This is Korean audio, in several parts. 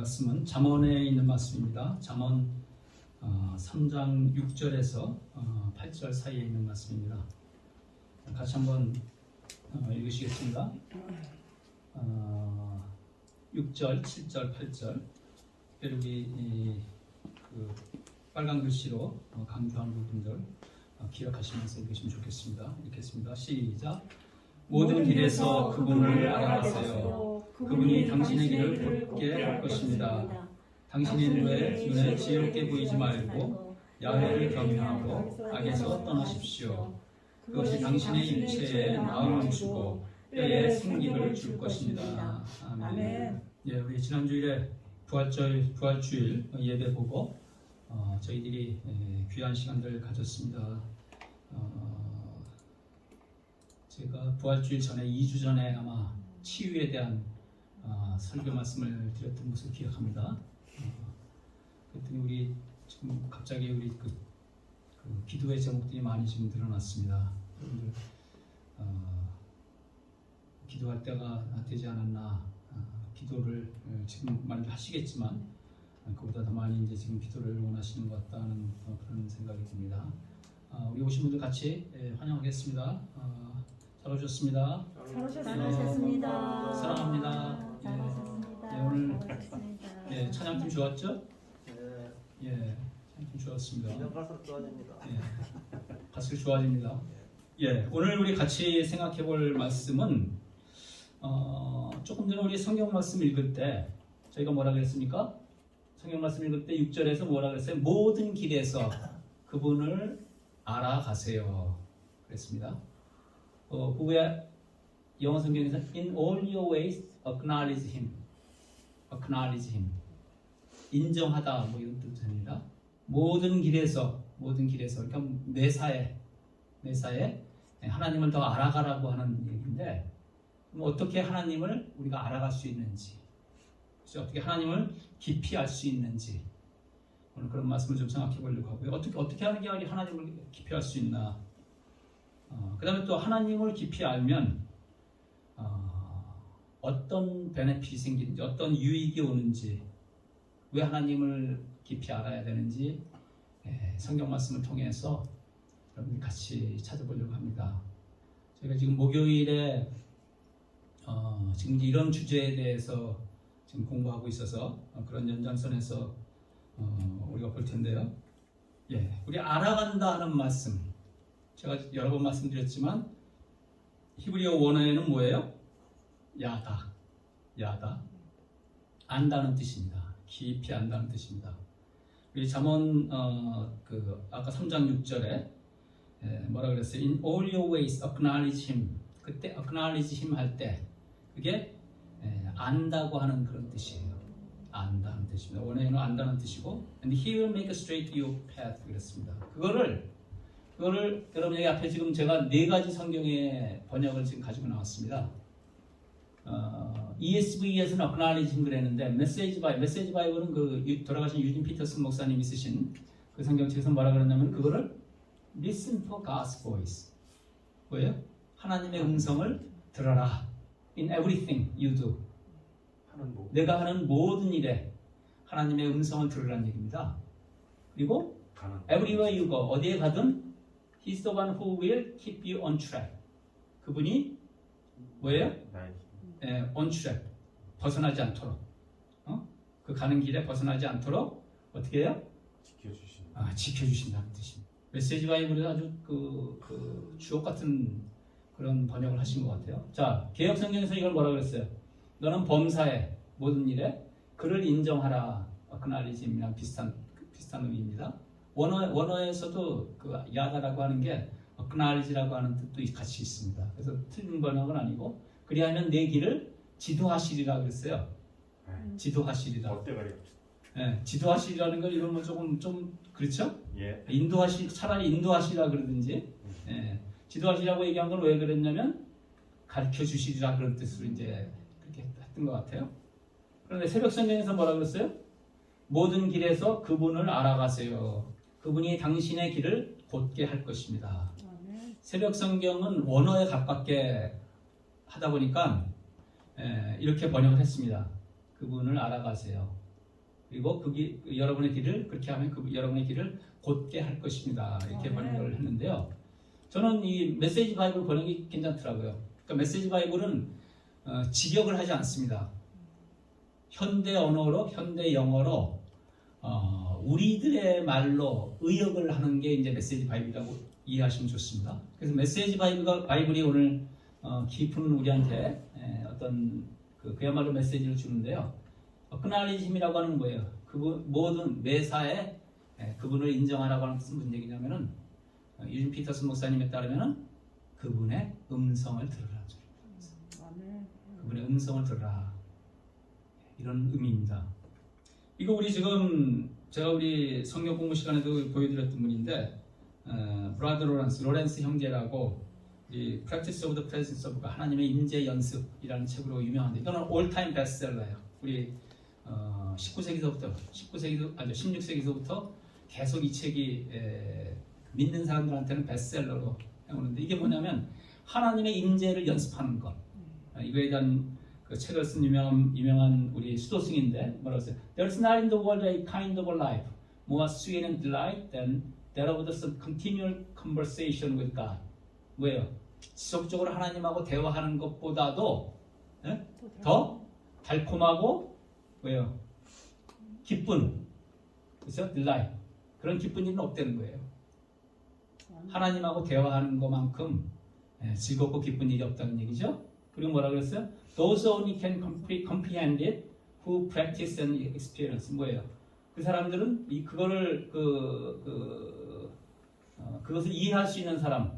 말씀은 잠언에 있는 말씀입니다. 잠언 3장 6절에서 8절 사이에 있는 말씀입니다. 같이 한번 읽으시겠습니다. 6절, 7절, 8절. 특별히 그 빨간 글씨로 강조한 부분들 기억하시면서 읽으시면 좋겠습니다. 읽겠습니다. 시작. 모든 길에서 그분을 알아가세요. 그분이 당신의 길을 걷게 할 것입니다. 당신의 눈에 지혜롭게 보이지 말고 야훼를 경외하고 악에서 떠나십시오. 그것이 당신의 육체에 마음을 주고 뼈에 생기를 줄 것입니다. 아멘. 예, 우리 지난주일에 부활주일 예배 보고 저희들이 귀한 시간들을 가졌습니다. 제가 부활주일 전에 2주 전에 아마 치유에 대한 설교 말씀을 드렸던 것을 기억합니다. 그랬더니 우리 지금 갑자기 우리 그 기도의 제목들이 많이 지금 늘어났습니다. 여러분들 기도할 때가 되지 않았나, 기도를 지금 많이 하시겠지만 그보다 더 많이 이제 지금 기도를 원하시는 것 같다는 그런 생각이 듭니다. 우리 오신 분들 같이 환영하겠습니다. 잘 오셨습니다. 잘오셨습니다. 사랑합니다. 잘오셨습니다. 오늘 찬양팀 좋았죠? 예, 찬양팀 좋았습니다. 이런 가서 좋아집니다. 갈수록 좋아집니다. 예, 오늘 우리 같이 생각해볼 말씀은 조금 전에 우리 성경 말씀 읽을 때 저희가 뭐라 그랬습니까? 성경 말씀 읽을 때 6절에서 뭐라 그랬어요? 모든 길에서 그분을 알아가세요. 그랬습니다. 그게 영어 성경에서 In all your ways acknowledge him. acknowledge him. 인정하다 뭐 이런 뜻입니다. 모든 길에서 그러니까 매사에 하나님을 더 알아가라고 하는 얘기인데 그럼 어떻게 하나님을 우리가 알아갈 수 있는지, 어떻게 하나님을 깊이 알 수 있는지 오늘 그런 말씀을 좀 생각해 보려고 하고요. 어떻게 하는 게 하나님을 깊이 알 수 있나? 그 다음에 또 하나님을 깊이 알면 어떤 베네핏이 생기는지, 어떤 유익이 오는지, 왜 하나님을 깊이 알아야 되는지 성경 말씀을 통해서 여러분 같이 찾아보려고 합니다. 저희가 지금 목요일에 지금 이런 주제에 대해서 지금 공부하고 있어서 그런 연장선에서 우리가 볼 텐데요. 예, 우리 알아간다 하는 말씀, 제가 여러 번 말씀드렸지만 히브리어 원어에는 뭐예요? 야다. 안다는 뜻입니다. 깊이 안다는 뜻입니다. 우리 잠언 아까 3장 6절에 뭐라 그랬어요? In all your ways acknowledge him. 그때 acknowledge him 할 때 그게 안다고 하는 그런 뜻이에요. 안다는 뜻입니다. 원어에는 안다는 뜻이고 and he will make straight your path 그랬습니다. 그거를 여러분 여기 앞에 지금 제가 4가지 성경의 번역을 지금 가지고 나왔습니다. ESV에서는 acknowledge him 그랬는데 메시지 바이블은 그 돌아가신 유진 피터슨 목사님이 쓰신 그 성경책에서 뭐라 그랬냐면 그거를 listen for God's voice. 뭐예요? 하나님의 음성을 들어라. In everything you do. 내가 하는 모든 일에 하나님의 음성을 들으라는 얘기입니다. 그리고 everywhere you go. 어디에 가든 He's the one who will keep you on track. 그분이 뭐예요? on track. 벗어나지 않도록. 그 가는 길에 벗어나지 않도록 어떻게 해요? 지켜주신다는 뜻입니다. 메시지 바이블은 아주 그 주옥 같은 그런 번역을 하신 것 같아요. 자, 개역 성경에서 이걸 뭐라 그랬어요? 너는 범사에 모든 일에 그를 인정하라. acknowledge이랑 비슷한 의미입니다. 원어에서도 그 야다라고 하는 게 acknowledge라고 하는 뜻도 같이 있습니다. 그래서 틀린 번역은 아니고 그리하면 내 길을 지도하시리라 그랬어요. 지도하시리라. 지도하시리라는 걸 이러면 좀 그렇죠? 예. 차라리 인도하시라 그러든지. 지도하시라고 얘기한 건 왜 그랬냐면 가르쳐 주시리라 그런 뜻으로 이제 그렇게 했던 것 같아요. 그런데 새벽 성경에서 뭐라 그랬어요? 모든 길에서 그분을 알아가세요. 그분이 당신의 길을 곧게 할 것입니다. 새벽 성경은 원어에 가깝게 하다 보니까 이렇게 번역을 했습니다. 그분을 알아가세요. 그리고 여러분의 길을 그렇게 하면 여러분의 길을 곧게 할 것입니다. 이렇게 번역을 했는데요. 저는 이 메시지 바이블 번역이 괜찮더라고요. 그러니까 메시지 바이블은 직역을 하지 않습니다. 현대 언어로, 현대 영어로 우리들의 말로 의역을 하는 게 이제 메시지 바이블이라고 이해하시면 좋습니다. 그래서 메시지 바이블이 오늘 깊은 우리한테 어떤 그야말로 메시지를 주는데요. 어크나리즘이라고 하는 뭐예요? 모든 매사에 그분을 인정하라고 하는 뜻은 무슨 얘기냐면은 유진 피터슨 목사님에 따르면은 그분의 음성을 들으라. 그분의 음성을 들으라. 이런 의미입니다. 이거 우리 지금 제가 우리 성경 공부 시간에도 보여드렸던 분인데 브라더 로렌스 형제라고 이 Practice of the Presence of God, 하나님의 임재 연습이라는 책으로 유명한데 이거는 올타임 베스트셀러예요. 우리 16세기서부터 계속 이 책이 믿는 사람들한테는 베스트셀러로 해오는데 이게 뭐냐면 하나님의 임재를 연습하는 것. 이거에 대한 그 책을 쓴 유명한 우리 수도승인데 뭐라고 했어요? There's not in the world a kind of a life more sweet and delight than that of the continual conversation with God. 뭐예요? 지속적으로 하나님하고 대화하는 것보다도 더 달콤하고 뭐예요? 기쁜, 그렇죠? delight. 그런 기쁜 일은 없다는 거예요. 하나님하고 대화하는 것만큼 즐겁고 기쁜 일이 없다는 얘기죠. 그리고 뭐라 그랬어요? Those only can comprehend it who practice and experience. 뭐예요? 그 사람들은 그것을 이해할 수 있는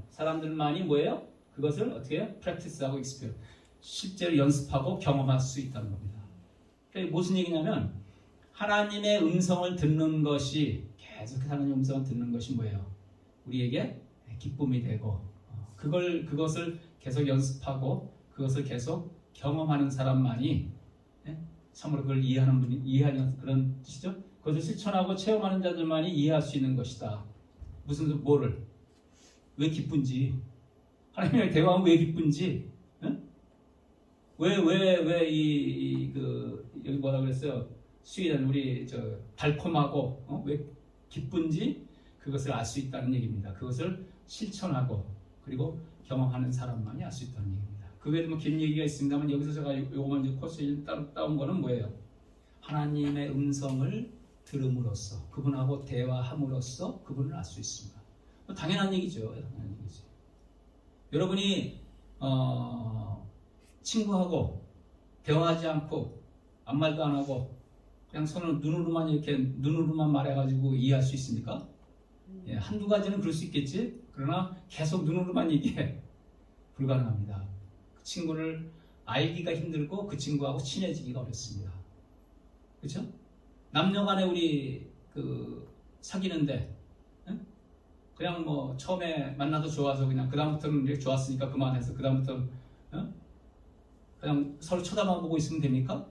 사람들만이 뭐예요? 그것을 어떻게 해요? practice하고 experience. 실제로 연습하고 경험할 수 있다는 겁니다. 그러니까 무슨 얘기냐면 하나님의 음성을 듣는 것이 계속해서 하나님의 음성을 듣는 것이 뭐예요? 우리에게 기쁨이 되고 그것을 계속 연습하고 그것을 계속 경험하는 사람만이 참으로 그걸 이해하는 그런 뜻이죠. 그것을 실천하고 체험하는 자들만이 이해할 수 있는 것이다. 뭐를? 왜 기쁜지, 하나님의 대화는 왜 기쁜지, 여기 뭐라 그랬어요? 수위는 우리 달콤하고 왜 기쁜지 그것을 알 수 있다는 얘기입니다. 그것을 실천하고 그리고 경험하는 사람만이 알 수 있다는 얘기입니다. 그 외에도 뭐 긴 얘기가 있습니다만 여기서 제가 요거만 이제 코스 따온 거는 뭐예요? 하나님의 음성을 들음으로써 그분하고 대화함으로써 그분을 알 수 있습니다. 당연한 얘기죠. 여러분이 친구하고 대화하지 않고 아무 말도 안 하고 그냥 손을 눈으로만 말해가지고 이해할 수 있습니까? 한두 가지는 그럴 수 있겠지. 그러나 계속 눈으로만 얘기해 불가능합니다. 그 친구를 알기가 힘들고 그 친구하고 친해지기가 어렵습니다. 그렇죠? 남녀간에 우리 사귀는데 그냥 뭐 처음에 만나서 좋아서 그냥 그 다음부터는 이렇게 좋았으니까 그만해서 그 다음부터는 그냥 서로 쳐다만 보고 있으면 됩니까?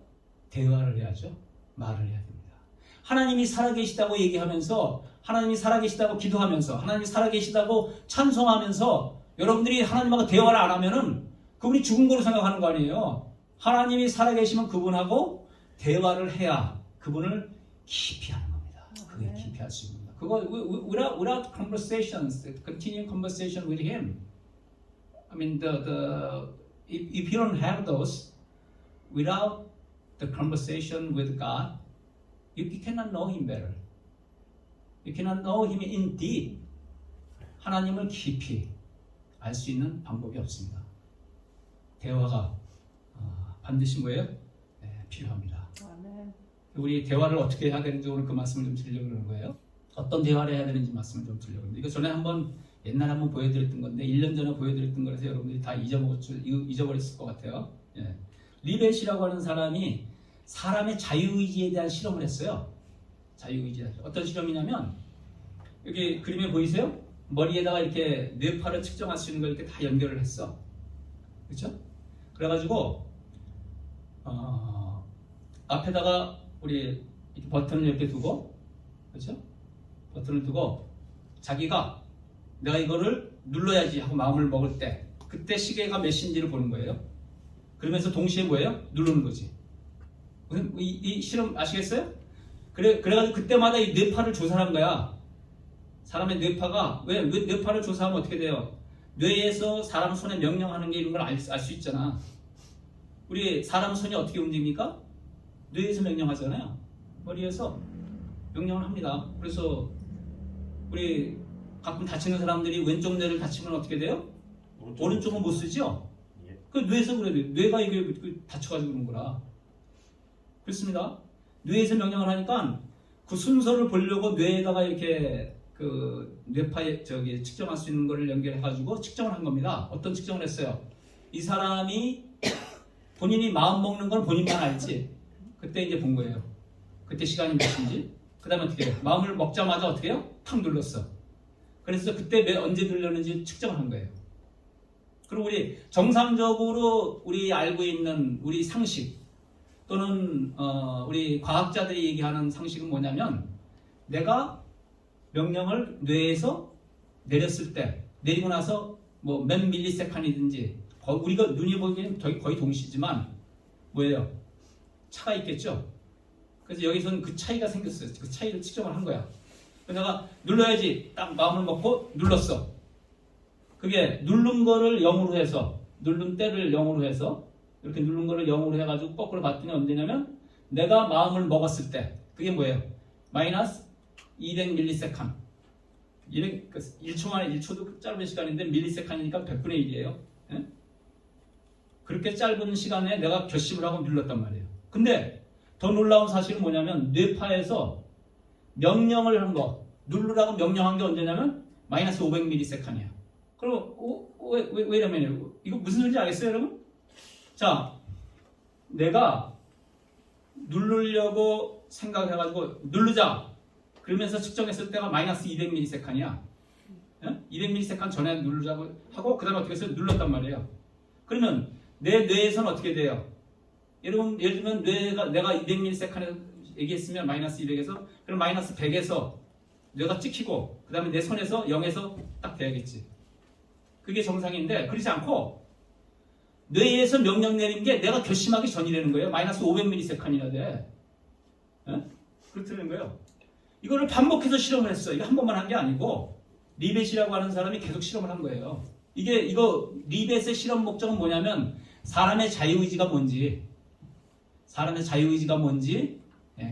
대화를 해야죠. 말을 해야 됩니다. 하나님이 살아계시다고 얘기하면서 하나님이 살아계시다고 기도하면서 하나님이 살아계시다고 찬송하면서 여러분들이 하나님하고 대화를 안 하면은 그분이 죽은 거로 생각하는 거 아니에요. 하나님이 살아계시면 그분하고 대화를 해야 그분을 깊이 하는 겁니다. 그게 깊이 할 수 있습니다. 그거 without conversations, continuing conversation with Him. I mean, if you don't have those, without the conversation with God, you cannot know Him better. You cannot know Him in deep. 하나님을 깊이 알 수 있는 방법이 없습니다. 대화가 반드시 뭐예요? 필요합니다. 우리 대화를 어떻게 해야 되는지 오늘 그 말씀을 좀 드리려고 그러는 거예요. 어떤 대화를 해야 되는지 말씀을 좀 드리려고 합니다. 이거 전에 옛날에 한번 보여드렸던 건데 1년 전에 보여드렸던 거라서 여러분들이 다 잊어버렸을 것 같아요. 리벳이라고 하는 사람이 사람의 자유의지에 대한 실험을 했어요. 자유의지. 어떤 실험이냐면 여기 그림에 보이세요? 머리에다가 이렇게 뇌파를 측정할 수 있는 걸 이렇게 다 연결을 했어. 그렇죠? 그래가지고 앞에다가 우리 이렇게 버튼을 이렇게 두고, 그렇죠? 버튼을 두고 자기가 내가 이거를 눌러야지 하고 마음을 먹을 때 그때 시계가 몇 시인지를 보는 거예요. 그러면서 동시에 뭐예요? 누르는 거지. 이 실험 아시겠어요? 그래가지고 그때마다 이 뇌파를 조사한 거야. 사람의 뇌파가 왜 뇌파를 조사하면 어떻게 돼요? 뇌에서 사람 손에 명령하는 게 이런 걸 알 수 있잖아. 우리 사람 손이 어떻게 움직입니까? 뇌에서 명령하잖아요. 머리에서 명령을 합니다. 그래서 우리 가끔 다치는 사람들이 왼쪽 뇌를 다치면 어떻게 돼요? 오른쪽은 못 쓰죠? 그 뇌에서 그래요. 뇌가 이게 다쳐가지고 그런 거라. 그렇습니다. 뇌에서 명령을 하니까 그 순서를 보려고 뇌에다가 이렇게 그 뇌파에 측정할 수 있는 거를 연결해가지고 측정을 한 겁니다. 어떤 측정을 했어요? 이 사람이 본인이 마음 먹는 건 본인만 알지. 그때 이제 본 거예요. 그때 시간이 몇인지. 그 다음에 어떻게 해요? 마음을 먹자마자 어떻게 해요? 탁 눌렀어. 그래서 그때 언제 눌렸는지 측정을 한 거예요. 그리고 우리 정상적으로 우리 알고 있는 우리 상식 또는 우리 과학자들이 얘기하는 상식은 뭐냐면 내가 명령을 뇌에서 내렸을 때 내리고 나서 뭐 몇 밀리세컨이든지 우리가 눈이 보기에는 거의 동시지만 뭐예요? 차가 있겠죠? 그래서 여기서는 그 차이가 생겼어요. 그 차이를 측정을 한 거야. 내가 눌러야지 딱 마음을 먹고 눌렀어. 그게 누른 거를 0으로 해서 누른 때를 0으로 해서 이렇게 누른 거를 0으로 해가지고 거꾸로 봤더니 언제냐면 내가 마음을 먹었을 때 그게 뭐예요? 마이너스 200ms 1초 만에 1초도 짧은 시간인데 밀리세컨이니까 100분의 1이에요. 예? 그렇게 짧은 시간에 내가 결심을 하고 눌렀단 말이에요. 근데 더 놀라운 사실은 뭐냐면 뇌파에서 명령을 한 거 누르라고 명령한 게 언제냐면 마이너스 500ms이야. 그럼 왜 이러면 이거 무슨 소리인지 알겠어요 여러분? 자, 내가 누르려고 생각해가지고 누르자 그러면서 측정했을 때가 마이너스 200ms이야. 200ms 전에 누르자고 하고 그 다음에 어떻게 해서 눌렀단 말이에요. 그러면 내 뇌에서는 어떻게 돼요? 여러분 예를 들면 내가 200ms에 얘기했으면 마이너스 200에서 그럼 마이너스 100에서 뇌가 찍히고 그 다음에 내 손에서 0에서 딱 돼야겠지. 그게 정상인데 그렇지 않고 뇌에서 명령 내린 게 내가 결심하기 전이라는 거예요. 마이너스 500ms이나 돼. 그렇다는 거예요. 이거를 반복해서 실험을 했어. 이거 한 번만 한 게 아니고 리벳이라고 하는 사람이 계속 실험을 한 거예요. 이거 리벳의 실험 목적은 뭐냐면 사람의 자유의지가 뭔지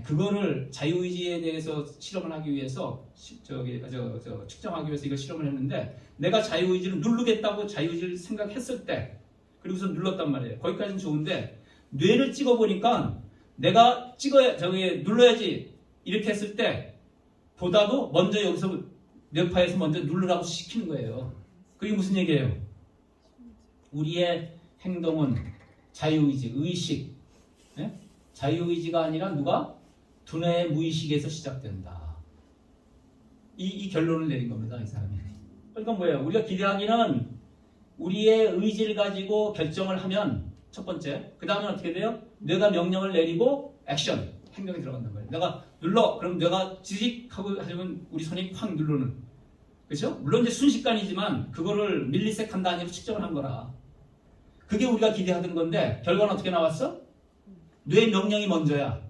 그거를 자유의지에 대해서 실험을 하기 위해서 측정하기 위해서 이걸 실험을 했는데 내가 자유의지를 누르겠다고 자유의지를 생각했을 때 그리고서 눌렀단 말이에요. 거기까지는 좋은데 뇌를 찍어보니까 내가 눌러야지 이렇게 했을 때 보다도 먼저 여기서 뇌파에서 먼저 누르라고 시키는 거예요. 그게 무슨 얘기예요? 우리의 행동은 자유의지, 의식 자유의지가 아니라 누가? 두뇌의 무의식에서 시작된다. 이 결론을 내린 겁니다. 이 사람이. 그러니까 뭐예요? 우리가 기대하기는 우리의 의지를 가지고 결정을 하면 첫 번째 그 다음에 어떻게 돼요? 뇌가 명령을 내리고 액션, 행동이 들어간단 말이에요. 내가 눌러 그럼 뇌가 지직하고 하면 우리 손이 확 누르는 그렇죠? 물론 이제 순식간이지만 그거를 밀리세컨 단위로 측정을 한 거라. 그게 우리가 기대하던 건데 결과는 어떻게 나왔어? 뇌 명령이 먼저야.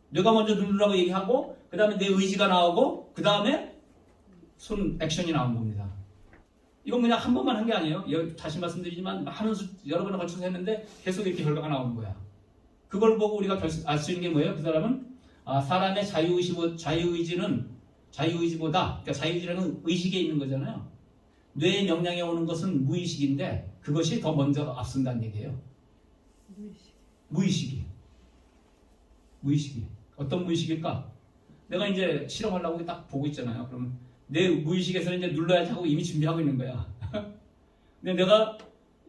뇌가 먼저 누르라고 얘기하고 그 다음에 내 의지가 나오고 그 다음에 손 액션이 나온 겁니다. 이건 그냥 한 번만 한 게 아니에요. 다시 말씀드리지만 많은 여러 번에 걸쳐서 했는데 계속 이렇게 결과가 나오는 거야. 그걸 보고 우리가 알 수 있는 게 뭐예요? 그 사람은 사람의 자유의지는 자유의지보다 그러니까 자유의지라는 의식에 있는 거잖아요. 뇌의 명령에 오는 것은 무의식인데 그것이 더 먼저 앞선다는 얘기예요. 무의식이. 어떤 무의식일까? 내가 이제 실험하려고 딱 보고 있잖아요. 그럼 내 무의식에서는 이제 눌러야지 하고 이미 준비하고 있는 거야. 근데 내가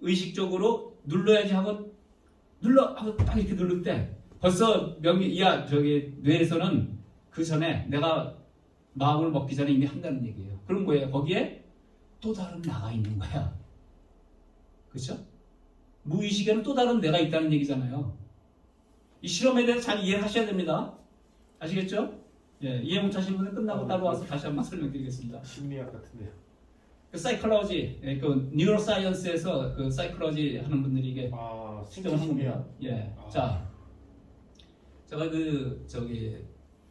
의식적으로 눌러야지 하고 눌러 하고 딱 이렇게 누를 때 벌써 뇌에서는 그 전에 내가 마음을 먹기 전에 이미 한다는 얘기예요. 그럼 뭐예요? 거기에 또 다른 나가 있는 거야. 그렇죠? 무의식에는 또 다른 내가 있다는 얘기잖아요. 이 실험에 대해서 잘 이해하셔야 됩니다. 아시겠죠? 예, 이해 못하신 분은 끝나고 따로 와서 다시 한번 설명드리겠습니다. 심리학 같은데요. 그 사이콜로지, 그 뉴로사이언스에서 그 사이콜로지 하는 분들이 이게 측정을 한 겁니다. 예, 자, 제가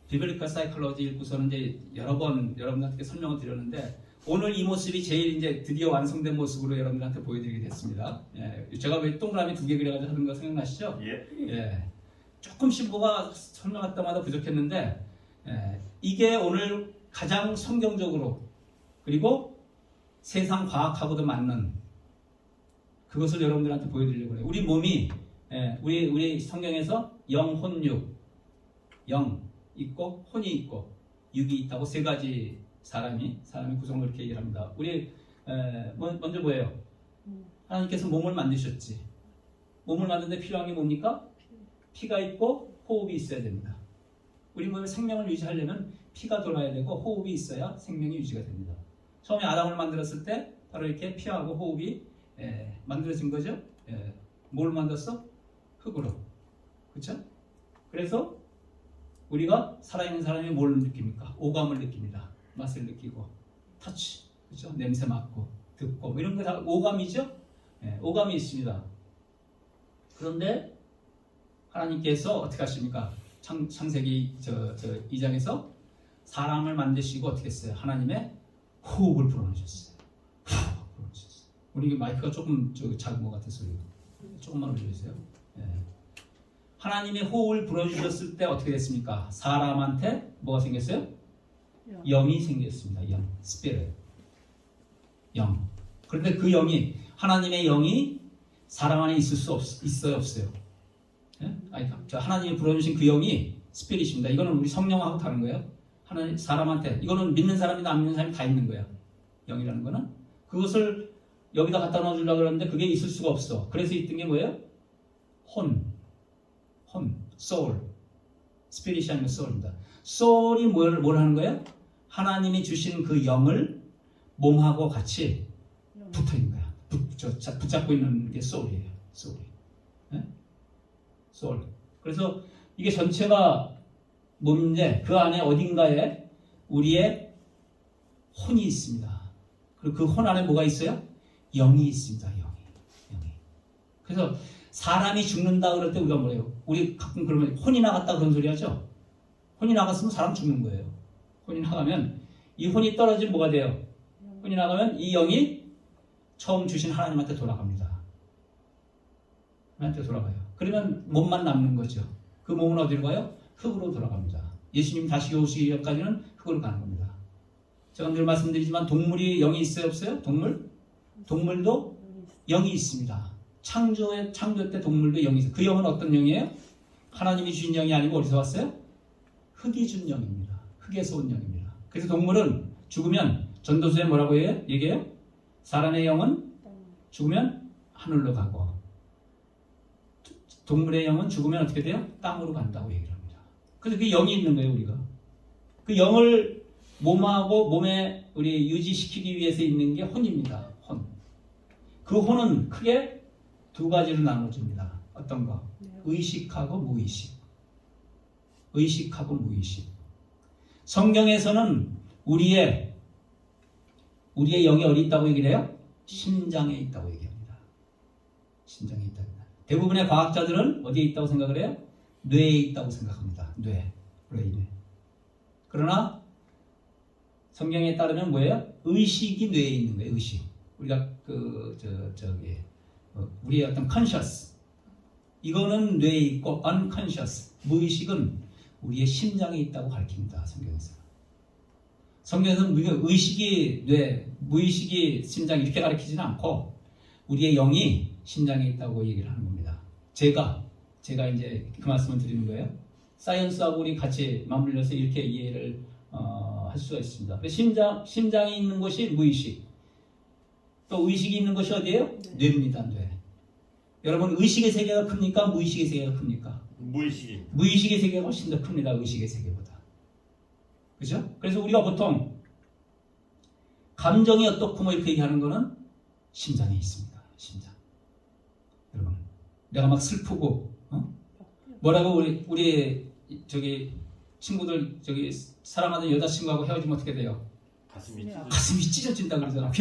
비블리컬 사이콜로지 읽고서는 이제 여러 번 여러분들한테 설명을 드렸는데 오늘 이 모습이 제일 이제 드디어 완성된 모습으로 여러분들한테 보여드리게 됐습니다. 예, 제가 왜 동그라미 2개 그려가지고 하는 거 생각나시죠? 예. 조금씩 뭐가 설명할 때마다 부족했는데 이게 오늘 가장 성경적으로 그리고 세상 과학하고도 맞는 그것을 여러분들한테 보여드리려고 해요. 우리 몸이 우리 성경에서 영, 혼, 육, 영 있고 혼이 있고 육이 있다고 세 가지 사람이 구성을 그렇게 얘기를 합니다. 우리 먼저 뭐예요? 하나님께서 몸을 만드셨지. 몸을 만드는데 필요한 게 뭡니까? 피가 있고 호흡이 있어야 됩니다. 우리 몸의 생명을 유지하려면 피가 돌아야 되고 호흡이 있어야 생명이 유지가 됩니다. 처음에 아담을 만들었을 때 바로 이렇게 피하고 호흡이 만들어진 거죠. 뭘 만들었어? 흙으로. 그렇죠? 그래서 우리가 살아있는 사람이 뭘 느낍니까? 오감을 느낍니다. 맛을 느끼고 터치, 그렇죠? 냄새 맡고 듣고 뭐 이런 거 다 오감이죠. 오감이 있습니다. 그런데 하나님께서 어떻게 하십니까? 창세기 2장에서 사람을 만드시고 어떻게 했어요? 하나님의 호흡을 불어넣으셨어요. 우리 마이크가 조금 작은 것 같아서 조금만 올려주세요. 하나님의 호흡을 불어주셨을 때 어떻게 됐습니까? 사람한테 뭐가 생겼어요? 영이 생겼습니다. 영, 스피릿, 영. 그런데 그 영이 하나님의 영이 사람 안에 있을 수 있어요, 없어요? 하나님이 불어주신 그 영이 스피릿입니다. 이거는 우리 성령하고 다른 거예요. 하나님 사람한테 이거는 믿는 사람이나 안 믿는 사람이 다 있는 거야. 영이라는 거는 그것을 여기다 갖다 넣어주려고 그러는데 그게 있을 수가 없어. 그래서 있던 게 뭐예요? 혼, soul, 스피릿이 아니면 soul입니다. soul이 뭘 하는 거예요? 하나님이 주신 그 영을 몸하고 같이 붙어 있는 거야. 붙잡고 있는 게 soul이에요. soul. 그래서 이게 전체가 몸인데 그 안에 어딘가에 우리의 혼이 있습니다. 그리고 그 혼 안에 뭐가 있어요? 영이 있습니다. 영이. 그래서 사람이 죽는다 그럴 때 우리가 뭐래요? 우리 가끔 그러면 혼이 나갔다 그런 소리 하죠? 혼이 나갔으면 사람 죽는 거예요. 혼이 나가면 이 혼이 떨어지면 뭐가 돼요? 혼이 나가면 이 영이 처음 주신 하나님한테 돌아갑니다. 하나님한테 돌아가요. 그러면 몸만 남는 거죠. 그 몸은 어디로 가요? 흙으로 돌아갑니다. 예수님 다시 오시기까지는 흙으로 가는 겁니다. 제가 늘 말씀드리지만 동물이 영이 있어요, 없어요? 동물도 영이 있습니다. 창조 때 동물도 영이 있어요. 그 영은 어떤 영이에요? 하나님이 주신 영이 아니고 어디서 왔어요? 흙이 준 영입니다. 흙에서 온 영입니다. 그래서 동물은 죽으면 전도서에 뭐라고 얘기해요? 사람의 영은 죽으면 하늘로 가고 동물의 영은 죽으면 어떻게 돼요? 땅으로 간다고 얘기를 합니다. 그래서 그 영이 있는 거예요, 우리가. 그 영을 몸에 우리 유지시키기 위해서 있는 게 혼입니다. 혼. 그 혼은 크게 두 가지로 나눠집니다. 어떤 거? 의식하고 무의식. 의식하고 무의식. 성경에서는 우리의 영이 어디 있다고 얘기를 해요? 심장에 있다고 얘기합니다. 심장에 있다. 대부분의 과학자들은 어디에 있다고 생각을 해요? 뇌에 있다고 생각합니다. 브레인에. 그러나 성경에 따르면 뭐예요? 의식이 뇌에 있는 거예요. 의식. 우리가 우리의 어떤 conscious 이거는 뇌에 있고 unconscious 무의식은 우리의 심장에 있다고 가르칩니다. 성경에서. 성경에서는 의식이 뇌, 무의식이 심장 이렇게 가르치지는 않고 우리의 영이 심장에 있다고 얘기를 하는 겁니다. 제가 이제 그 말씀을 드리는 거예요. 사이언스하고 우리 같이 맞물려서 이렇게 이해를 할 수가 있습니다. 심장에 있는 것이 무의식. 또 의식이 있는 것이 어디예요? 뇌입니다. 뇌. 여러분 의식의 세계가 큽니까? 무의식의 세계가 큽니까? 무의식의 세계가 훨씬 더 큽니다. 의식의 세계보다. 그죠? 그래서 우리가 보통 감정이 어떻고 뭐 이렇게 얘기하는 거는 심장에 있습니다. 심장. 여러분, 내가 막 슬프고, 뭐라고 우리 친구들 사랑하는 여자친구하고 헤어지면 어떻게 돼요? 가슴이 찢어진다 그러잖아.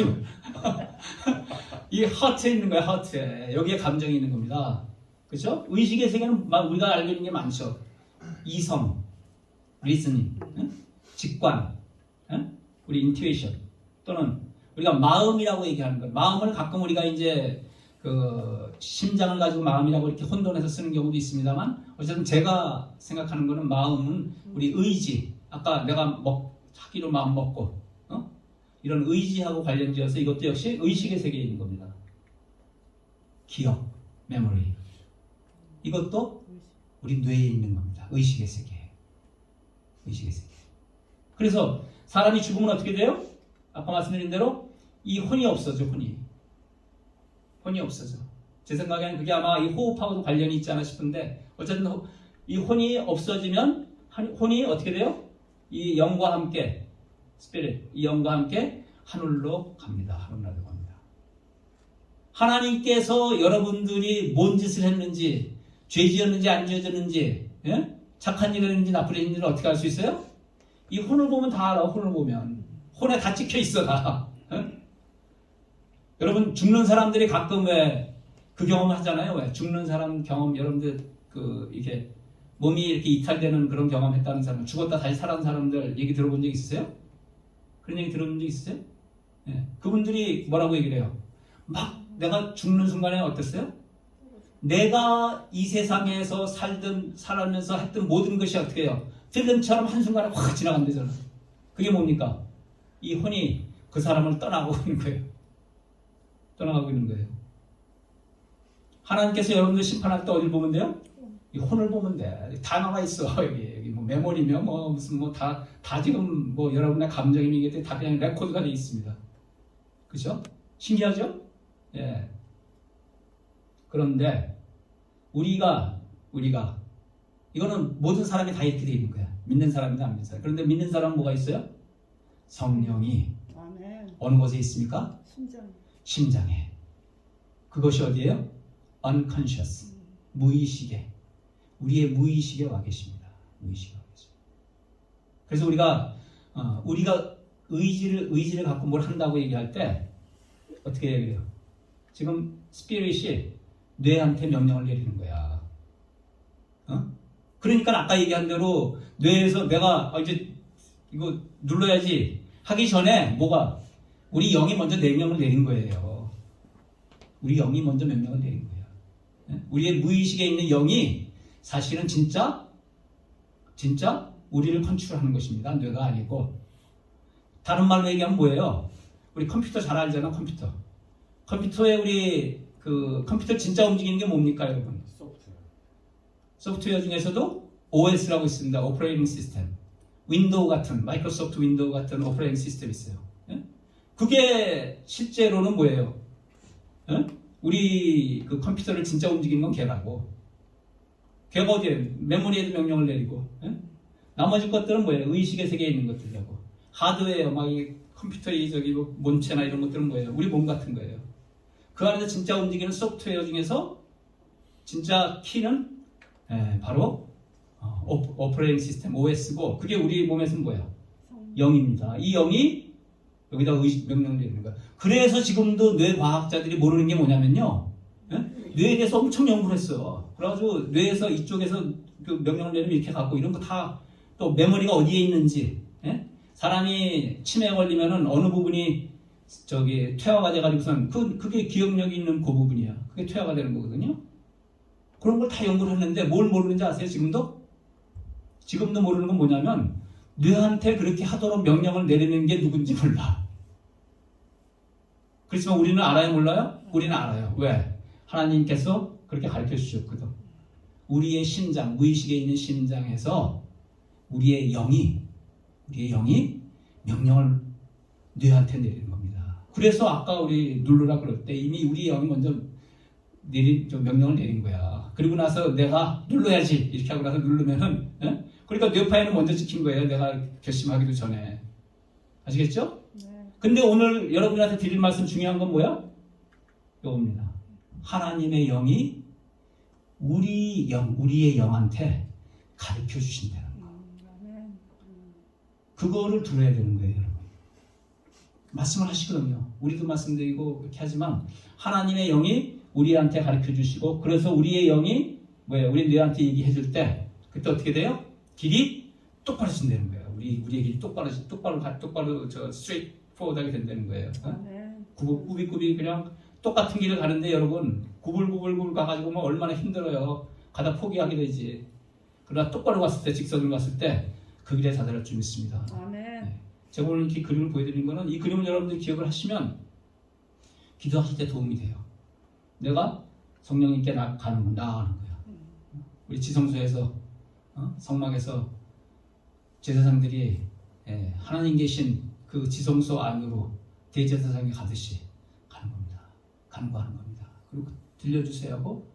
이 하트에 있는 거야, 하트에. 여기에 감정이 있는 겁니다. 그렇죠? 의식의 세계는 우리가 알고 있는 게 많죠. 이성, reasoning, 직관, 우리 intuition 또는 우리가 마음이라고 얘기하는 거예요. 마음을 가끔 우리가 이제 그 심장을 가지고 마음이라고 이렇게 혼돈해서 쓰는 경우도 있습니다만 어쨌든 제가 생각하는 거는 마음은 우리 의지, 아까 내가 하기로 마음 먹고 이런 의지하고 관련지어서 이것도 역시 의식의 세계에 있는 겁니다. 기억, 메모리 이것도 우리 뇌에 있는 겁니다. 의식의 세계. 의식의 세계. 그래서 사람이 죽으면 어떻게 돼요? 아까 말씀드린 대로 이 혼이 없어져. 혼이 없어져. 제 생각에는 그게 아마 이 호흡하고도 관련이 있지 않나 싶은데 어쨌든 이 혼이 없어지면 혼이 어떻게 돼요? 이 영과 함께 스피릿, 이 영과 함께 하늘로 갑니다. 하늘나라로 갑니다. 하나님께서 여러분들이 뭔 짓을 했는지, 죄 지었는지 안 지었는지, 착한 일을 했는지 나쁜 일을 했는지 어떻게 알 수 있어요? 이 혼을 보면 다 알아. 혼을 보면 혼에 다 찍혀 있어 다. 여러분 죽는 사람들이 가끔 왜 그 경험을 하잖아요. 왜 죽는 사람 경험 여러분들 그 이게 몸이 이렇게 이탈되는 그런 경험했다는 사람, 죽었다 다시 살아난 사람들 얘기 들어본 적 있으세요? 그런 얘기 들어본 적 있으세요? 네. 그분들이 뭐라고 얘기를 해요? 막 내가 죽는 순간에 어땠어요? 내가 이 세상에서 살면서 했던 모든 것이 어떻게 해요? 필름처럼 한순간에 확 지나간대잖아. 그게 뭡니까? 이 혼이 그 사람을 떠나고 있는 거예요. 떠나가고 있는 거예요. 하나님께서 여러분들 심판할 때 어딜 보면 돼요? 이 혼을 보면 돼. 다 나와 있어. 여기 뭐 메모리며 뭐 무슨 뭐 다 지금 뭐 여러분의 감정이 이게 다 그냥 레코드가 되어 있습니다. 그죠? 신기하죠? 예. 그런데 우리가 이거는 모든 사람이 다 이렇게 되어 있는 거야. 믿는 사람이나 안 믿는 사람. 그런데 믿는 사람은 뭐가 있어요? 성령이 어느 곳에 있습니까? 심장에. 그것이 어디예요? unconscious. 무의식에. 우리의 무의식에 와 계십니다. 무의식에 와 계십니다. 그래서 우리가 의지를 갖고 뭘 한다고 얘기할 때 어떻게 얘기해요? 지금 스피릿이 뇌한테 명령을 내리는 거야. 그러니까 아까 얘기한 대로 뇌에서 내가 이제 이거 눌러야지 하기 전에 뭐가 우리 영이 먼저 명령을 내린 거예요. 우리 영이 먼저 명령을 내린 거야. 우리의 무의식에 있는 영이 사실은 진짜 우리를 컨트롤하는 것입니다. 뇌가 아니고. 다른 말로 얘기하면 뭐예요? 우리 컴퓨터 잘 알잖아. 컴퓨터에 우리 그 컴퓨터 진짜 움직이는 게 뭡니까, 여러분? 소프트웨어 중에서도 OS라고 있습니다. 오퍼레이팅 시스템. 윈도우 같은 마이크로소프트 윈도우 같은 오퍼레이팅 시스템이 있어요. 그게 실제로는 뭐예요? 우리 그 컴퓨터를 진짜 움직이는 건 걔라고. 걔가 어디에 메모리에도 명령을 내리고, 나머지 것들은 뭐예요? 의식의 세계에 있는 것들이라고. 하드웨어, 막 이 컴퓨터의 저기 뭐 본체나 이런 것들은 뭐예요? 우리 몸 같은 거예요. 그 안에서 진짜 움직이는 소프트웨어 중에서 진짜 키는 바로 오퍼레이팅 시스템 OS고, 그게 우리 몸에서는 뭐예요? 영입니다. 이 영이 여기다 명령을 내리는 거야. 그래서 지금도 뇌과학자들이 모르는 게 뭐냐면요. 뇌에 대해서 엄청 연구를 했어. 그래가지고 뇌에서 이쪽에서 그 명령을 내리면 이렇게 갖고 이런 거 다 또 메모리가 어디에 있는지, 사람이 치매에 걸리면은 어느 부분이 저기 퇴화가 돼가지고선 그게 기억력이 있는 그 부분이야. 그게 퇴화가 되는 거거든요. 그런 걸 다 연구를 했는데 뭘 모르는지 아세요? 지금도 모르는 건 뭐냐면 뇌한테 그렇게 하도록 명령을 내리는 게 누군지 몰라. 그렇지만 우리는 알아요, 몰라요? 우리는 알아요. 왜? 하나님께서 그렇게 가르쳐 주셨거든. 우리의 심장, 무의식에 있는 심장에서 우리의 영이 명령을 뇌한테 내리는 겁니다. 그래서 아까 우리 누르라 그럴 때 이미 우리 영이 먼저 명령을 내린 거야. 그리고 나서 내가 눌러야지 이렇게 하고 나서 누르면은, 그러니까 뇌파에는 먼저 찍힌 거예요. 내가 결심하기도 전에. 아시겠죠? 네. 근데 오늘 여러분한테 드릴 말씀 중요한 건 뭐야? 이겁니다. 하나님의 영이 우리의 영한테 가르쳐 주신다는 거. 그거를 들어야 되는 거예요, 여러분. 말씀을 하시거든요. 우리도 말씀드리고 이렇게 하지만 하나님의 영이 우리한테 가르쳐 주시고, 그래서 우리의 영이 뭐예요? 우리 뇌한테 얘기해 줄 때 그때 어떻게 돼요? 길이 똑바로 진다는 거예요. 우리 얘기 똑바로 저 스트레이트 포워드하게 된다는 거예요. 구비구비 그냥 똑같은 길을 가는데 여러분 구불구불 가가지고 뭐 얼마나 힘들어요. 가다 포기하게 되지. 그러나 똑바로 갔을 때 직선으로 갔을 때 그 길에 다다를 줄 믿습니다. 아멘. 제가 오늘 이렇게 그림을 보여드린 거는 이 그림을 여러분들 기억을 하시면 기도하실 때 도움이 돼요. 내가 성령님께 나아가는 거야. 우리 지성소에서 성막에서 제사장들이 하나님 계신 그 지성소 안으로 대제사장이 가듯이 간구하는 겁니다. 그리고 들려주세요 하고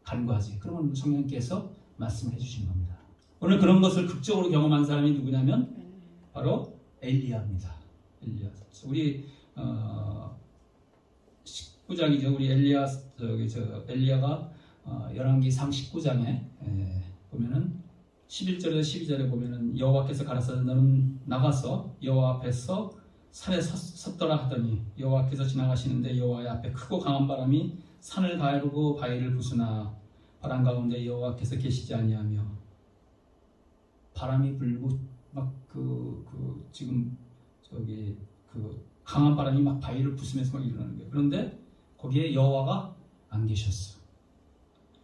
간구하지. 그러면 성령님께서 말씀을 해주시는 겁니다. 오늘 그런 것을 극적으로 경험한 사람이 누구냐면 바로 엘리야입니다. 엘리야. 우리 19장이죠. 우리 엘리야가 열왕기상 19장에 보면은 11절에서 12절에 보면은 여호와께서 가라사대 너는 나가서 여호와 앞에서 산에 섰더라 하더니 여호와께서 지나가시는데 여호와의 앞에 크고 강한 바람이 산을 가르고 바위를 부수나 바람 가운데 여호와께서 계시지 아니하며 바람이 불고 막 지금 강한 바람이 막 바위를 부수면서 막 일어나는 거예요. 그런데 거기에 여호와가 안 계셨어.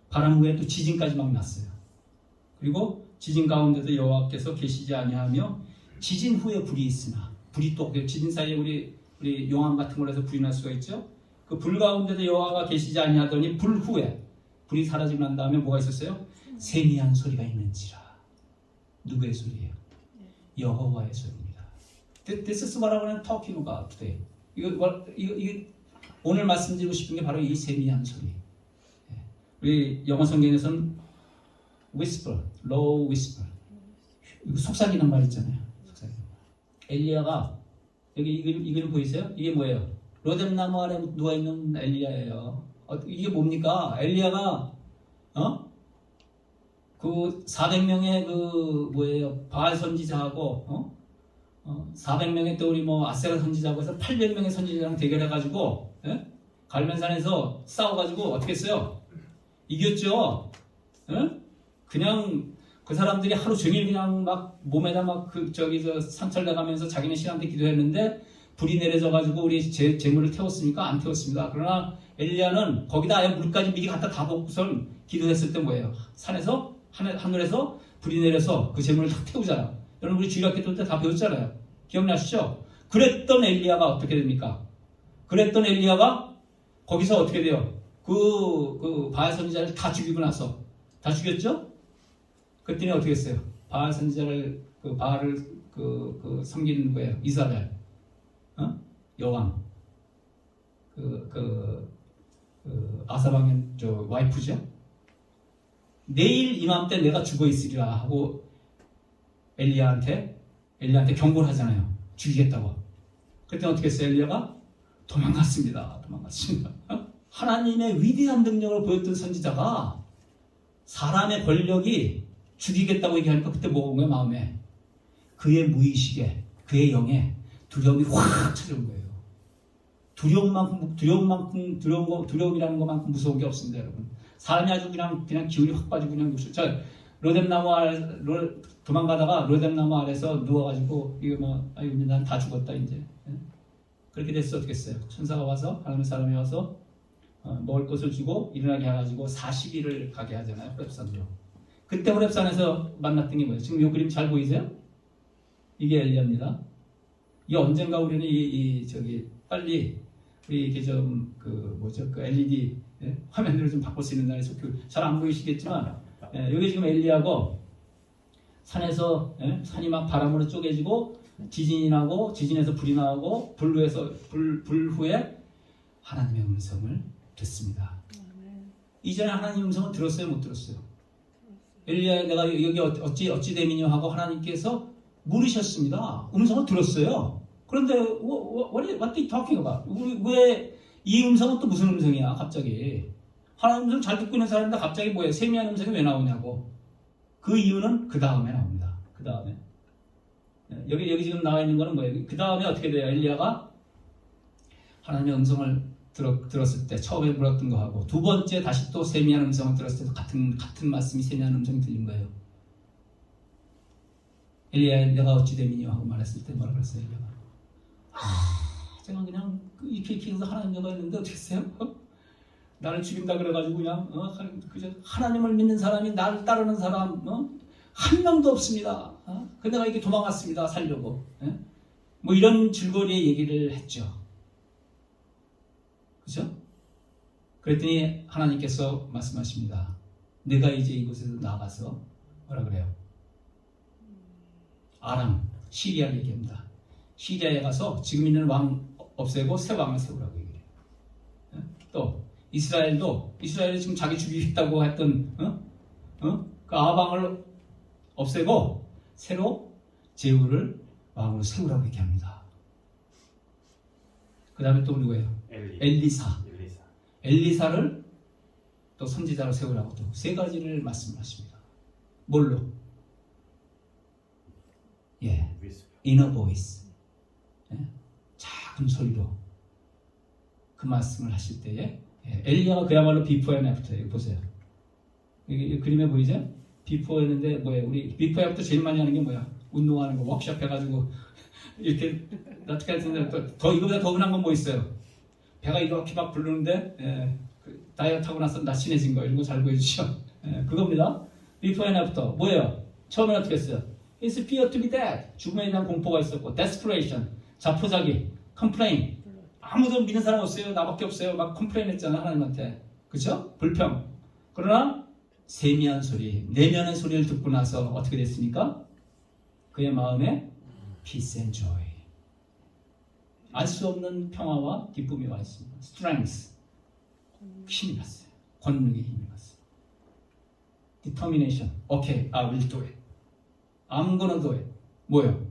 바람 후에 또 지진까지 막 났어요. 그리고 지진 가운데도 여호와께서 계시지 아니하며 지진 후에 불이 있으나 불이 또 지진 사이에 우리 용암 같은 걸로 해서 불이 날 수가 있죠. 그 불 가운데도 여호와가 계시지 아니하더니 불 후에 불이 사라지고 난 다음에 뭐가 있었어요? 세미한 소리가 있는지라. 누구의 소리예요? 여호와의 소리입니다. This is what I want to talking about today. 이거 오늘 말씀드리고 싶은 게 바로 이 세미한 소리. 우리 영어 성경에서는 whisper, low whisper. 이거 속삭이는 말 있잖아요. 속삭이는 말. 엘리야가 여기 이 그림 보이세요? 이게 뭐예요? 로뎀나무 아래 누워 있는 엘리야예요. 이게 뭡니까? 엘리야가 그 400명의 바알 선지자하고 400명의 또 우리 아세라 선지자하고 해서 800명의 선지자랑 대결해가지고 갈멜산에서 싸워가지고 어떻게 했어요? 이겼죠. 그냥 그 사람들이 하루 종일 그냥 막 몸에다 막 상처를 내가면서 자기네 신한테 기도했는데 불이 내려져가지고 우리 재물을 태웠습니까? 안 태웠습니다. 그러나 엘리야는 거기다 아예 물까지 미리 갖다 다 붓고선 기도했을 때 뭐예요? 산에서 하늘에서 불이 내려서 그 재물을 다 태우잖아요. 여러분 우리 주일학교 때 다 배웠잖아요. 기억나시죠? 그랬던 엘리야가 어떻게 됩니까? 그랬던 엘리야가 거기서 어떻게 돼요? 그 바알 선지자를 다 죽이고 나서 다 죽였죠? 그랬더니 어떻게 했어요? 바알 선지자를 바알을 섬기는 거예요. 이사벨 여왕 아사방의 와이프죠. 내일 이맘때 내가 죽어 있으리라 하고 엘리야한테 경고를 하잖아요. 죽이겠다고. 그랬더니 어떻게 했어요? 엘리야가 도망갔습니다. 하나님의 위대한 능력을 보였던 선지자가 사람의 권력이 죽이겠다고 얘기하니까 그때 뭐가 온 거예요? 마음에 그의 무의식에 그의 영에 두려움이 확 찾아온 거예요. 두려움이라는 것만큼 무서운 게 없습니다, 여러분. 사람이 아주 그냥 기운이 확 빠지고 그냥 로뎀나무 아래 도망가다가 로뎀나무 아래서 누워가지고 이거 난 다 죽었다 이제. 그렇게 됐어. 어떻게 했어요? 천사가 와서 하나님의 사람이 와서 먹을 것을 주고 일어나게 해가지고 40일을 가게 하잖아요. 호렙산으로. 그때 호렙산에서 만났던 게 뭐예요? 지금 이 그림 잘 보이세요? 이게 엘리야입니다. 이게 언젠가 우리는 빨리 우리 이게 그 LED 화면으로 좀 바꿀 수 있는 날이 잘 안 보이시겠지만 여기 지금 엘리야고 산에서 산이 막 바람으로 쪼개지고 지진이 나고 지진에서 불이 나고 불 후에 하나님의 음성을 듣습니다. 이전에 하나님의 음성을 들었어요? 못 들었어요? 엘리야 내가 여기 어찌 되미냐 하고 하나님께서 물으셨습니다. 음성을 들었어요. 그런데 what are you talking about? 왜 이 음성은 또 무슨 음성이야 갑자기? 하나님 음성 잘 듣고 있는 사람인데 갑자기 뭐예요? 세미한 음성이 왜 나오냐고. 그 이유는 그 다음에 나옵니다. 그 다음에 여기 지금 나와 있는 거는 뭐예요? 그 다음에 어떻게 돼요? 엘리야가 하나님의 음성을 들었을 때 처음에 물었던 거하고 두 번째 다시 또 세미한 음성을 들었을 때 같은 말씀이 세미한 음성이 들린 거예요. 엘리야 내가 어찌 되미냐 하고 말했을 때 뭐라 그랬어요? 엘리야가 제가 그냥 이렇게 해서 하나님 내가 했는데 어떻게 했어요? 나를 죽인다 그래가지고 그냥 그저 하나님을 믿는 사람이 나를 따르는 사람 한 명도 없습니다. 근데 내가 이렇게 도망갔습니다. 살려고. 뭐 이런 줄거리의 얘기를 했죠. 그죠? 그랬더니 하나님께서 말씀하십니다. 내가 이제 이곳에서 나가서 뭐라 그래요? 아람, 시리아를 얘기합니다. 시리아에 가서 지금 있는 왕 없애고 새 왕을 세우라고 얘기해요. 또 이스라엘이 지금 자기 죽이겠다고 했던 그 아방을 없애고 새로 제후를 왕으로 세우라고 얘기합니다. 그 다음에 또 누구예요? 엘리사를 또 선지자로 세우라고 또 세 가지를 말씀하십니다. 뭘로? inner voice. 작은 소리로 그 말씀을 하실 때에 엘리야가 그야말로 비포 앤 애프터예요. 보세요. 여기 그림에 보이죠? 비포였는데 뭐예요? 우리 비포 애프터 제일 많이 하는 게 뭐야? 운동하는 거 워크숍 해가지고 이렇게 어떻게 할 텐데 더 이거보다 더 흔한 건 뭐 있어요? 배가 이렇게 막 부르는데 다이어트 하고 나서 날씬해진 거 이런 거 잘 보여주죠. 그겁니다. 비포 앤 애프터 뭐예요? 처음에 어떻게 했어요? It's fear to be dead. 죽음에 대한 공포가 있었고 desperation, 자포자기, complain. 아무도 믿는 사람 없어요. 나밖에 없어요. 막 컴플레인 했잖아 하나님한테. 그렇죠? 불평. 그러나 세미한 소리, 내면의 소리를 듣고 나서 어떻게 됐습니까? 그의 마음에 peace and joy. 알 수 없는 평화와 기쁨이 와 있습니다. strength. 힘이 났어요. 권능의 힘이 났어요. determination. Okay, I will do it. I'm gonna do it. 뭐예요?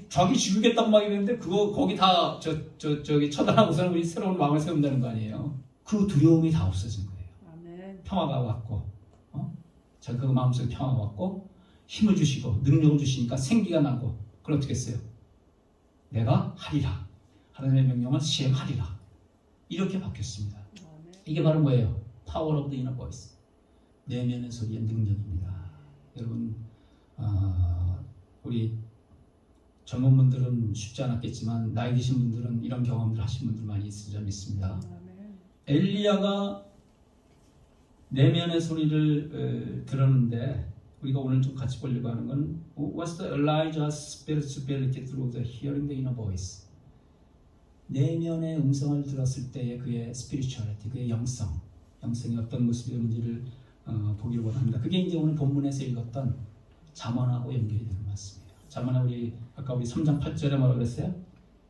자기 죽이겠다고 막 이랬는데 그거 거기 다 저기 처단하고서는 우리 새로운 왕을 세운다는 거 아니에요. 그 두려움이 다 없어진 거예요. 아멘. 평화가 왔고 자, 그 마음속에 평화가 왔고 힘을 주시고 능력을 주시니까 생기가 나고 그걸 어떻게 했어요? 내가 하리라. 하나님의 명령을 시행하리라. 이렇게 바뀌었습니다. 아멘. 이게 바로 뭐예요? Power of the inner voice. 내면의 소리의 능력입니다. 여러분 우리 젊은 분들은 쉽지 않았겠지만 나이 드신 분들은 이런 경험들 하신 분들 많이 있을 줄 믿습니다. 엘리야가 내면의 소리를 들었는데 우리가 오늘 좀 같이 보려고 하는 건 What's the Elijah's spirituality through the hearing the inner voice? 내면의 음성을 들었을 때의 그의 spirituality, 그의 영성이 어떤 모습이었는지를 보기를 원합니다. 그게 이제 오늘 본문에서 읽었던 잠언하고 연결이 되는 것 같습니다. 잠언에 우리 아까 우리 3장 8절에 뭐라고 그랬어요?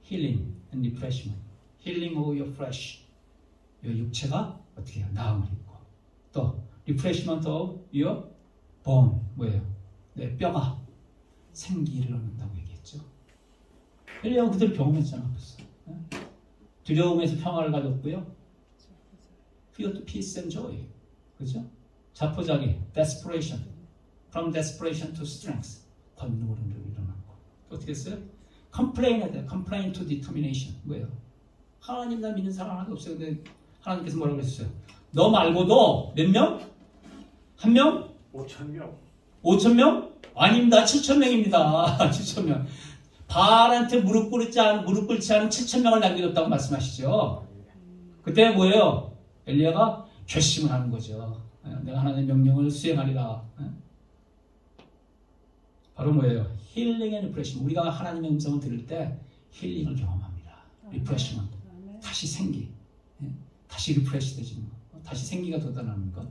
Healing and refreshment. Healing of your flesh. 이 육체가 어떻게 해요? 나음을 입고 또 refreshment of your bone. 뭐예요? 내 뼈가 생기를 얻는다고 얘기했죠. 엘리야가 그대로 경험했잖아. 벌써. 두려움에서 평화를 가졌고요. Fear to peace and joy. 그렇죠? 자포자기, desperation. From desperation to strength. 권능으로 일어났고 어떻게 했어요? Complain to determination. 뭐예요? 하나님 나 믿는 사람 하나도 없어요. 근데 하나님께서 뭐라고 했어요? 너 말고도 몇 명? 한 명? 5,000명. 5,000명? 아닙니다. 7,000명입니다. 7,000명. 바알한테 무릎 꿇지 않은 7,000명을 남겨뒀다고 말씀하시죠. 그때 뭐예요? 엘리야가 결심을 하는 거죠. 내가 하나님의 명령을 수행하리라. 바로 뭐예요? 힐링 앤 리프레시먼트. 우리가 하나님의 음성을 들을 때 힐링을 경험합니다. 리프레시먼트. 다시 생기. 다시 리프레시 되지는 것. 다시 생기가 돋아나는 것.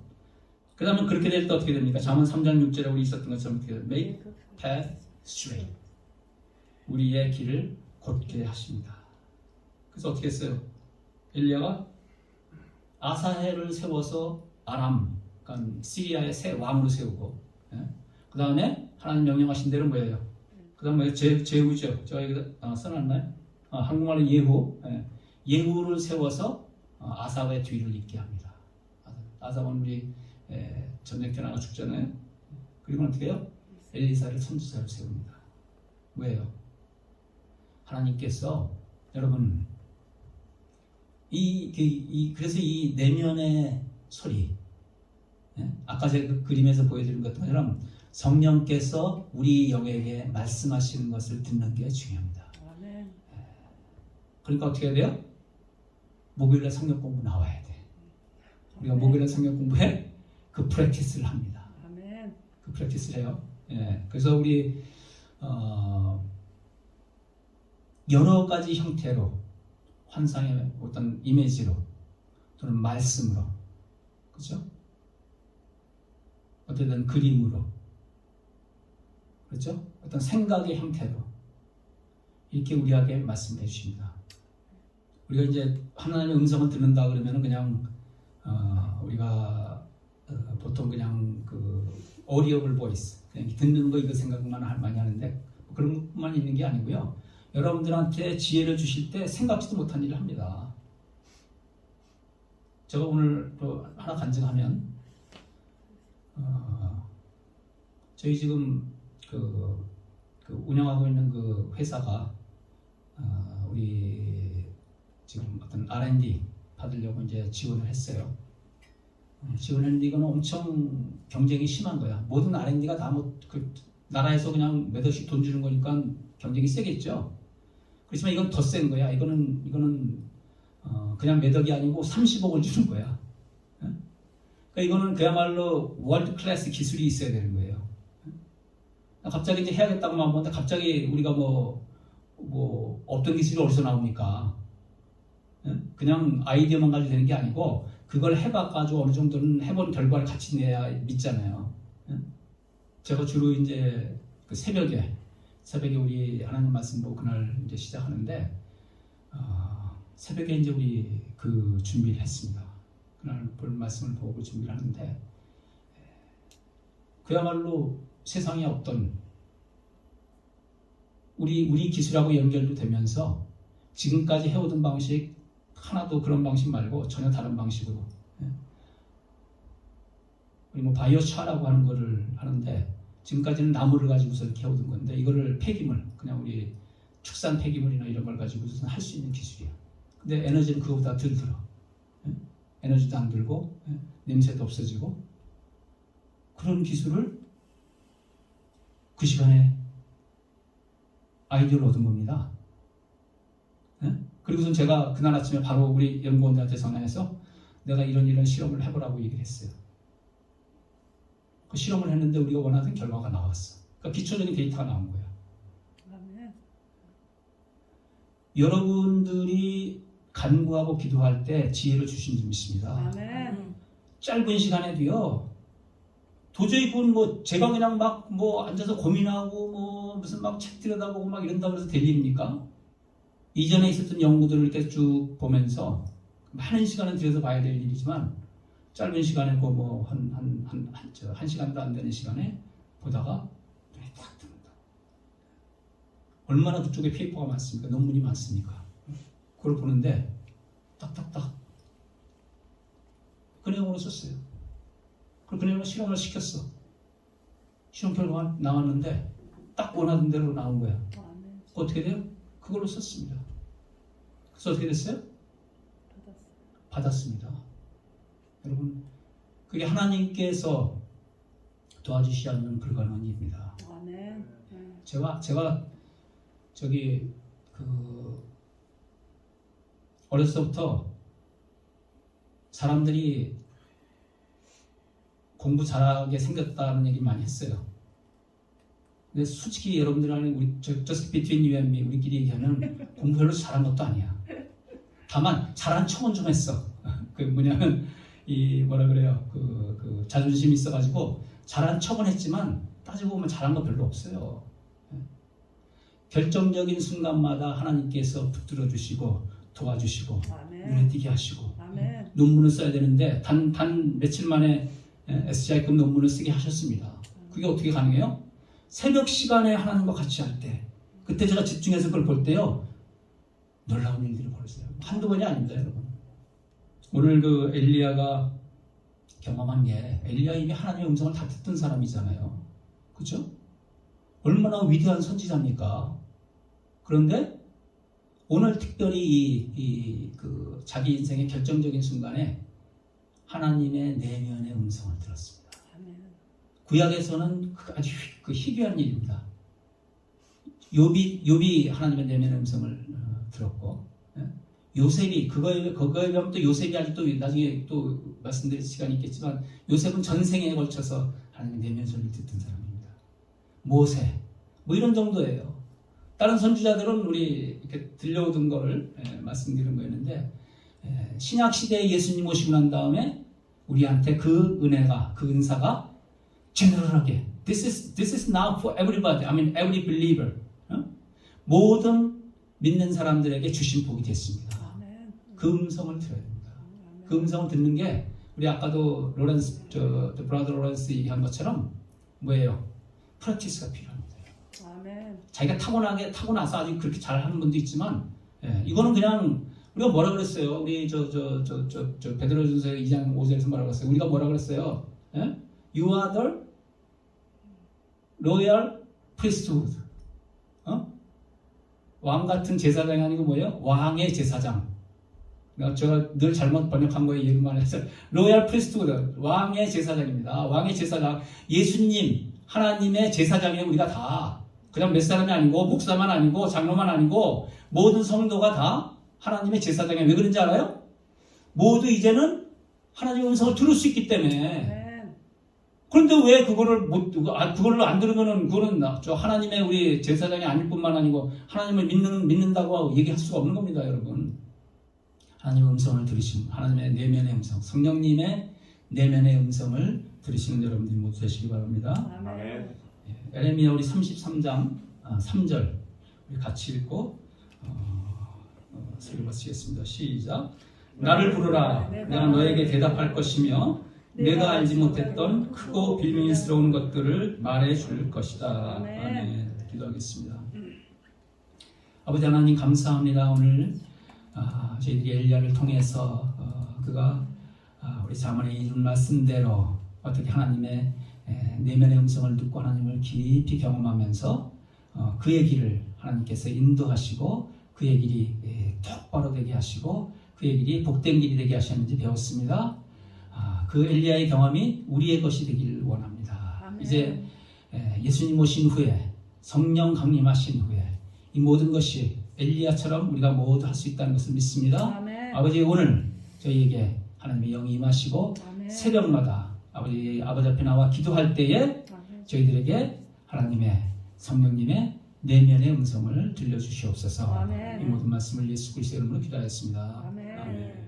그 다음에 그렇게 될 때 어떻게 됩니까? 잠언 3장 6절에 우리 있었던 것처럼 어떻게 돼요? Make path straight. 우리의 길을 곧게 하십니다. 그래서 어떻게 했어요? 엘리야가 아사헬을 세워서 아람, 그러니까 시리아의 새 왕으로 세우고 그 다음에 하나님 명령하신 대로 뭐예요? 그 다음에 제후죠. 저희가 써놨나요? 한국말로 예후. 예후를 세워서 아삽의 뒤를 잇게 합니다. 아삽은 우리 전쟁 때 나가 죽잖아요. 그리고 어떻게 해요? 엘리사를 선지자로 세웁니다. 왜요? 하나님께서 여러분 그래서 이 내면의 소리 아까 제가 그 그림에서 보여드린 것처럼 성령께서 우리 영에게 말씀하시는 것을 듣는 게 중요합니다. 아멘. 그러니까 어떻게 해야 돼요? 목요일에 성경 공부 나와야 돼. 우리가 목요일에 성경 공부해 그 프랙티스를 합니다. 아멘. 그 프랙티스를 해요. 예. 그래서 우리 여러 가지 형태로 환상의 어떤 이미지로 또는 말씀으로, 그렇죠? 어떤 그림으로, 그렇죠? 어떤 생각의 형태로 이렇게 우리에게 말씀해 주십니다. 우리가 이제 하나님의 음성을 듣는다 그러면은 그냥 우리가 보통 그냥 그 audible voice, 그냥 듣는 거 이거 생각만 많이 하는데 그런 것만 있는 게 아니고요. 여러분들한테 지혜를 주실 때 생각지도 못한 일을 합니다. 제가 오늘 또 하나 간증하면 저희 지금 그 운영하고 있는 그 회사가 우리 지금 어떤 R&D 받으려고 이제 지원을 했어요. 지원했는데 이거는 엄청 경쟁이 심한 거야. 모든 R&D가 다 뭐 그 나라에서 그냥 몇 억씩 돈 주는 거니까 경쟁이 세겠죠. 그렇지만 이건 더 센 거야. 이거는 그냥 몇 억이 아니고 30억을 주는 거야. 그러니까 이거는 그야말로 월드 클래스 기술이 있어야 되는 거예요. 갑자기 이제 해야겠다고 마음먹는데 갑자기 우리가 뭐 어떤 기술이 어디서 나옵니까? 그냥 아이디어만 가지고 되는 게 아니고 그걸 해봐가지고 어느 정도는 해본 결과를 같이 내야 믿잖아요. 제가 주로 이제 그 새벽에 우리 하나님 말씀 보고 그날 이제 시작하는데 새벽에 이제 우리 그 준비를 했습니다. 그날 볼 말씀을 보고 준비를 하는데 그야말로 세상에 없던 우리 기술하고 연결도 되면서 지금까지 해오던 방식 하나도 그런 방식 말고 전혀 다른 방식으로 우리 뭐 바이오차라고 하는 거를 하는데 지금까지는 나무를 가지고서 이렇게 해오던 건데 이거를 폐기물 그냥 우리 축산 폐기물이나 이런 걸 가지고서 할 수 있는 기술이야. 근데 에너지는 그거보다 덜 들어. 에너지도 안 들고 냄새도 없어지고 그런 기술을 그 시간에 아이디어를 얻은 겁니다. 그리고선 제가 그날 아침에 바로 우리 연구원들한테 전화해서 내가 이런 실험을 해보라고 얘기를 했어요. 그 실험을 했는데 우리가 원하던 결과가 나왔어. 그러니까 기초적인 데이터가 나온 거야. 아멘. 여러분들이 간구하고 기도할 때 지혜를 주신 줄 믿습니다. 아멘. 짧은 시간에도요. 도저히 그건 뭐 제가 그냥 막 뭐 앉아서 고민하고 뭐 무슨 막 책 들여다보고 막 이런다고 해서 될 일입니까? 이전에 있었던 연구들을 이렇게 쭉 보면서 많은 시간을 들여서 봐야 될 일이지만 짧은 시간에 뭐 한 시간도 안 되는 시간에 보다가 눈에 딱 듭니다. 얼마나 그쪽에 페이퍼가 많습니까? 논문이 많습니까? 그걸 보는데 딱딱딱 그 내용으로 썼어요. 그 내용으로 실험을 시켰어. 실험 결과가 나왔는데 딱 원하던 대로 나온 거야. 아멘. 어떻게 돼요? 그걸로 썼습니다. 그래서 어떻게 됐어요? 받았습니다. 여러분, 그게 하나님께서 도와주시지 않으면 불가능한 일입니다. 아멘. 제가 저기 어렸을 때부터 사람들이 공부 잘하게 생겼다는 얘기 많이 했어요. 근데 솔직히 여러분들은 우리 just between you and me 우리끼리 얘기하면 공부 별로 잘한 것도 아니야. 다만 잘한 척은 좀 했어. 그 뭐냐면 이 뭐라 그래요? 그 자존심이 있어가지고 잘한 척은 했지만 따지고 보면 잘한 거 별로 없어요. 결정적인 순간마다 하나님께서 붙들어 주시고 도와주시고 눈에 띄게 하시고 아멘. 논문을 써야 되는데 단 며칠 만에 SCI급 논문을 쓰게 하셨습니다. 그게 어떻게 가능해요? 새벽 시간에 하나님과 같이 할 때 그때 제가 집중해서 그걸 볼 때요 놀라운 일들이 벌어져요. 한두 번이 아닙니다, 여러분. 오늘 그 엘리야가 경험한 게 엘리야 이미 하나님의 음성을 다 듣던 사람이잖아요. 그렇죠? 얼마나 위대한 선지자입니까? 그런데 오늘 특별히 그 자기 인생의 결정적인 순간에 하나님의 내면의 음성을 들었습니다. 아멘. 구약에서는 아주 희귀한 일입니다. 욥이 하나님의 내면의 음성을 들었고, 요셉이 그거에 비하면 또 요셉이 아직도 나중에 또 말씀드릴 시간이 있겠지만 요셉은 전생에 걸쳐서 하나님의 내면 소리를 듣던 사람입니다. 모세 뭐 이런 정도예요. 다른 선지자들은 우리 이렇게 들려오던 거를 말씀드리는 거였는데 신약 시대에 예수님 오시고 난 다음에 우리한테 그 은혜가 그 은사가 제너럴하게 This is now for everybody. I mean every believer. 모든 믿는 사람들에게 주신 복이 됐습니다. 아멘. 그 음성을 들어야 됩니다. 아멘. 그 음성을 듣는 게 우리 아까도 브라더 로렌스 얘기한 것처럼 뭐예요? 프랙티스가 필요합니다. 아멘. 자기가 타고나서 아직 그렇게 잘하는 분도 있지만 이거는 그냥 우리가 뭐라 그랬어요? 우리 베드로전서 2장 5절에서 뭐라 그랬어요? 우리가 뭐라 그랬어요? You are the royal priesthood. 왕 같은 제사장이 아니고 뭐예요? 왕의 제사장. 제가 늘 잘못 번역한 거에 얘기만 해서 로얄 프리스트후드 왕의 제사장입니다. 왕의 제사장 예수님 하나님의 제사장이에요. 우리가 다 그냥 몇 사람이 아니고 목사만 아니고 장로만 아니고 모든 성도가 다 하나님의 제사장이에요. 왜 그런지 알아요? 모두 이제는 하나님의 음성을 들을 수 있기 때문에. 아멘. 그런데 왜 그거를 안 들으면은 그거는 저 하나님의 우리 제사장이 아닐 뿐만 아니고 하나님을 믿는다고 얘기할 수가 없는 겁니다, 여러분. 하나님의 음성을 들으시는 하나님의 내면의 음성, 성령님의 내면의 음성을 들으시는 여러분들이 모두 되시기 바랍니다. 아멘. 에레미야 우리 33장 3절 우리 같이 읽고 읽어보시겠습니다. 시작. 나를 부르라. 내가 너에게 대답할 것이며 내가 알지 못했던 크고 비밀스러운 것들을 말해줄 것이다. 아멘. 기도하겠습니다. 아버지 하나님 감사합니다. 오늘 저희들이 엘리야를 통해서 그가 우리 자문에 이룬 말씀대로 어떻게 하나님의 내면의 음성을 듣고 하나님을 깊이 경험하면서 그의 길을 하나님께서 인도하시고 그의 길이 똑바로 되게 하시고 그의 길이 복된 길이 되게 하셨는지 배웠습니다. 그 엘리야의 경험이 우리의 것이 되기를 원합니다. 아멘. 이제 예수님 오신 후에 성령 강림하신 후에 이 모든 것이 엘리야처럼 우리가 모두 할 수 있다는 것을 믿습니다. 아멘. 아버지 오늘 저희에게 하나님의 영이 임하시고 아멘. 새벽마다 아버지 앞에 나와 기도할 때에 아멘. 저희들에게 하나님의 성령님의 내면의 음성을 들려주시옵소서. 아멘. 이 모든 말씀을 예수 그리스도의 이름으로 기도하였습니다. 아멘. 아멘.